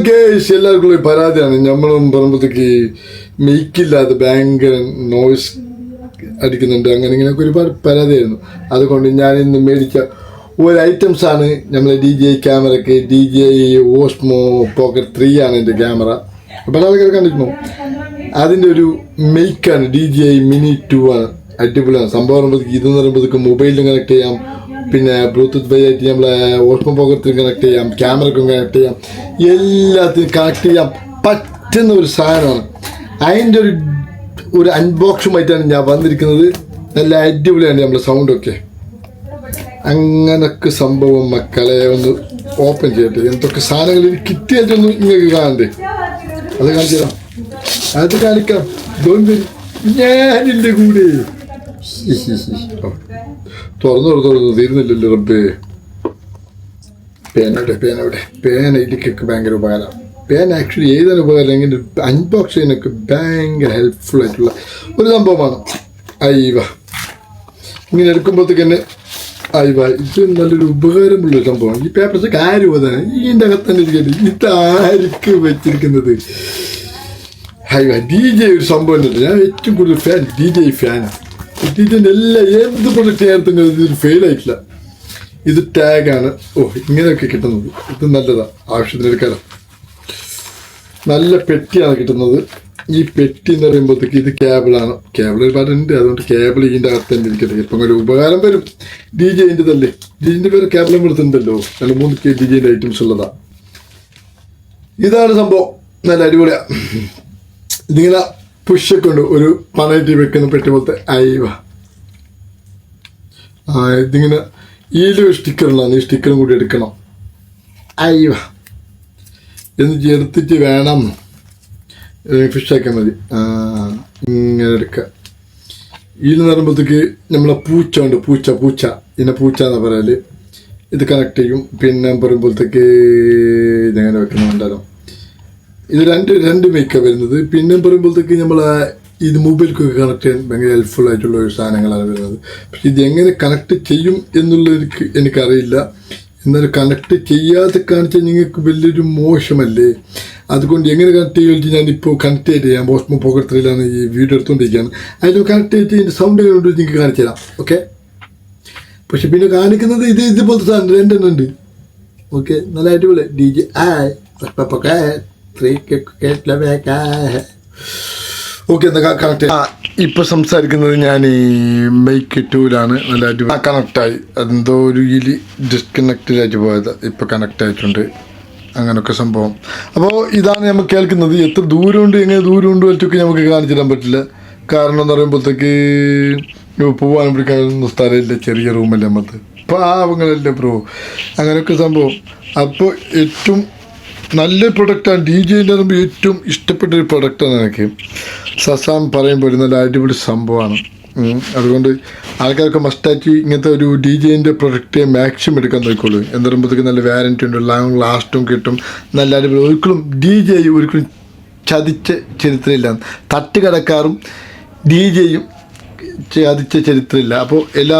ഗേഷ് എല്ലാവർക്കും ഒരു പരാതിയാണ്. നമ്മളും പറയുമ്പോഴത്തേക്ക് മെയ്ക്കില്ലാതെ ഭയങ്കര നോയ്സ് അടിക്കുന്നുണ്ട്, അങ്ങനെ ഇങ്ങനെയൊക്കെ ഒരുപാട് പരാതിയായിരുന്നു. അതുകൊണ്ട് ഞാൻ ഇന്ന് മേടിച്ച ഒരു ഐറ്റംസ് ആണ് നമ്മളെ DJI ക്യാമറയ്ക്ക്. DJI Osmo Pocket 3 ആണ് എൻ്റെ ക്യാമറ. പല ആൾക്കാർ കണ്ടിരുന്നു. അതിൻ്റെ ഒരു മെയ്ക്കാണ് DJI Mini 2 ആണ്. അടിപൊളിയാണ് സംഭവം. പറയുമ്പോഴത്തേക്ക് ഇതെന്ന് പറയുമ്പോഴത്തേക്ക് മൊബൈലിലും കണക്ട് ചെയ്യാം, പിന്നെ ബ്ലൂടൂത്ത് വഴി ആയിട്ട് നമ്മളെ Osmo Pocket 3 കണക്ട് ചെയ്യാം, ക്യാമറയ്ക്കും കണക്ട് ചെയ്യാം, എല്ലാത്തിനും കണക്ട് ചെയ്യാൻ പറ്റുന്ന ഒരു സാധനമാണ്. അതിൻ്റെ ഒരു അൺബോക്സുമായിട്ടാണ് ഞാൻ വന്നിരിക്കുന്നത്. നല്ല അടിപൊളിയാണ് നമ്മളെ സൗണ്ടൊക്കെ. അങ്ങനൊക്കെ സംഭവം മക്കളെ ഒന്ന് ഓപ്പൺ ചെയ്യട്ടെ. എന്തൊക്കെ സാധനങ്ങൾ കിട്ടിയായിട്ടൊന്നും നിങ്ങൾക്ക് കാണണ്ടേ, അത് കാണിച്ചു തരാം. അത് കാണിക്കാം. ഞാനിൻ്റെ കൂടെ തുറന്നു തീരുന്നില്ലല്ലോ റബ്ബേ. പേന ഇടിക്കൊക്കെ ഭയങ്കര ഉപകാരമാണ്. പേന ആക്ച്വലി ഏതാണ് ഉപകാരം, ഇങ്ങനെ അൺബോക്സ് ചെയ്യാനൊക്കെ ഭയങ്കര ഹെൽപ്ഫുൾ ആയിട്ടുള്ള ഒരു സംഭവമാണ്. അയ്യവ ഇങ്ങനെ എടുക്കുമ്പോഴത്തേക്ക് തന്നെ അയ്യവ ഇത് നല്ലൊരു ഉപകാരമുള്ളൊരു സംഭവമാണ്. ഈ പേപ്പർസൊക്കെ ആരും അതാണ് ഇതിൻ്റെ അകത്ത് തന്നെ ഇരിക്കുന്നത്. ഇതാർക്ക് വെച്ചിരിക്കുന്നത്? അയ്യോ DJI ഒരു സംഭവം ഉണ്ട്. ഞാൻ ഏറ്റവും കൂടുതൽ ഫാൻ DJI ഫാനാണ്. DJIൻ്റെ എല്ലാ ഏത് പ്രൊഡക്റ്റ് ചേർത്തും ഇതൊരു ഫെയിലായിട്ടില്ല. ഇത് ടാഗാണ്. ഇങ്ങനെയൊക്കെ കിട്ടുന്നത്. ഇത് നല്ലതാണ്, ആവശ്യത്തിന് എടുക്കാനോ. നല്ല പെട്ടിയാണ് കിട്ടുന്നത്. ഈ പെട്ടി എന്ന് പറയുമ്പോഴത്തേക്ക് ഇത് കേബിളാണ്. കേബിൾ ഒരുപാടുണ്ട്, അതുകൊണ്ട് കേബിൾ ഇതിൻ്റെ അകത്ത് തന്നെ ഇരിക്കട്ടെ. ഇപ്പം ഒരു ഉപകാരം വരും. DJIൻ്റെ തന്നെ DJIൻ്റെ പേര് കേബിളും കൊടുത്തിട്ടുണ്ടല്ലോ. 2-3 DJIൻ്റെ ഐറ്റംസ് ഉള്ളതാണ്. ഇതാണ് സംഭവം. നല്ല അടിപൊളിയാണ്. ഇതിങ്ങനെ പുഷൊക്കെ ഉണ്ട്. ഒരു പണയിട്ട് വെക്കുന്ന പെട്ടി പോലത്തെ. അയവ ഇതിങ്ങനെ ഇതിലൊരു സ്റ്റിക്കറുണ്ടാകും. ഈ സ്റ്റിക്കറും കൂടി എടുക്കണം. അയവ എന്നിട്ട് എടുത്തിട്ട് വേണം ഫിഷാക്കാൻ മതി. ഇങ്ങനെ എടുക്കുക. ഇതിൽ പറയുമ്പോഴത്തേക്ക് നമ്മളെ പൂച്ച ഉണ്ട്. പൂച്ച ഇതിനെ പൂച്ച എന്നാണ് പറയല്. ഇത് കണക്ട് ചെയ്യും. പിന്നെ പറയുമ്പോഴത്തേക്ക് ഇതെങ്ങനെ വെക്കുന്നുണ്ടാകും. ഇത് രണ്ട് മേക്കാണ് വരുന്നത്. പിന്നെ പറയുമ്പോഴത്തേക്ക് നമ്മളെ ഇത് മൊബൈലിക്കൊക്കെ കണക്ട് ചെയ്യാൻ ഭയങ്കര ഹെൽപ്ഫുൾ ആയിട്ടുള്ള ഒരു സാധനങ്ങളാണ് വരുന്നത്. പക്ഷെ ഇത് എങ്ങനെ കണക്ട് ചെയ്യും എന്നുള്ളത് എനിക്കറിയില്ല. എന്നാലും കണക്ട് ചെയ്യാതെ കാണിച്ചാൽ നിങ്ങൾക്ക് വലിയൊരു മോശമല്ലേ. അതുകൊണ്ട് എങ്ങനെ കണക്ട് ചെയ്യുക ഞാനിപ്പോൾ കണക്ട് ചെയ്ത് ചെയ്യാം. Osmo Pocket 3 ഈ വീഡിയോ എടുത്തുകൊണ്ടിരിക്കുകയാണ്. അതിൽ കണക്ട് ചെയ്തിട്ട് ഇതിൻ്റെ സൗണ്ട് കൊണ്ട് നിങ്ങൾക്ക് കാണിച്ചു തരാം. ഓക്കെ. പക്ഷെ പിന്നെ കാണിക്കുന്നത് ഇതുപോലത്തെ സാധനം 2 ഉണ്ട്. ഓക്കെ, നല്ല അടിപൊളി DJI Pocket 3 ഓക്കെ. എന്താ കണക്ട് ഇപ്പൊ സംസാരിക്കുന്നത് ഞാൻ ഈ മൈക്ക് 2ലാണ്. നല്ല അടിപൊളി കണക്റ്റായി. എന്തോ ഒരു ഡിസ്കണക്റ്റഡ് ആയിട്ട് പോയത്. ഇപ്പൊ കണക്ട് ആയിട്ടുണ്ട്. അങ്ങനെയൊക്കെ സംഭവം. അപ്പോൾ ഇതാണ് നമ്മൾ കേൾക്കുന്നത്. എത്ര ദൂരമുണ്ട്, എങ്ങനെ ദൂരമുണ്ട് വെച്ചൊക്കെ നമുക്ക് കാണിച്ചു തരാൻ പറ്റില്ല. കാരണം എന്ന് പറയുമ്പോഴത്തേക്ക് പോകാൻ പിടിക്കാനൊന്നും സ്ഥലമില്ല. ചെറിയ റൂമല്ലേ നമുക്ക്. പാവങ്ങളല്ലേ ബ്രോ. അങ്ങനെയൊക്കെ സംഭവം. അപ്പോൾ ഏറ്റവും നല്ല പ്രൊഡക്റ്റാണ്. DJIൻ്റെ പറയുമ്പോൾ ഏറ്റവും ഇഷ്ടപ്പെട്ടൊരു പ്രൊഡക്റ്റാണ് എനിക്ക്. സസാം പറയുമ്പോൾ നല്ല അടിപൊളി സംഭവമാണ്. അതുകൊണ്ട് ആൾക്കാർക്ക് മസ്റ്റാക്കി ഇങ്ങനത്തെ ഒരു DJIൻ്റെ പ്രൊഡക്റ്റ് മാക്സിമം എടുക്കാൻ നോക്കിക്കോളൂ. എന്ന് പറയുമ്പോഴത്തേക്ക് നല്ല വാറൻറ്റി ഉണ്ട്, ലോങ് ലാസ്റ്റും കിട്ടും. നല്ല അടിപൊളി. ഒരിക്കലും DJI ഒരിക്കലും ചതിച്ച ചരിത്രമില്ല. തട്ടുകടക്കാരും DJIയും ചതിച്ച ചരിത്രമില്ല. അപ്പോൾ എല്ലാ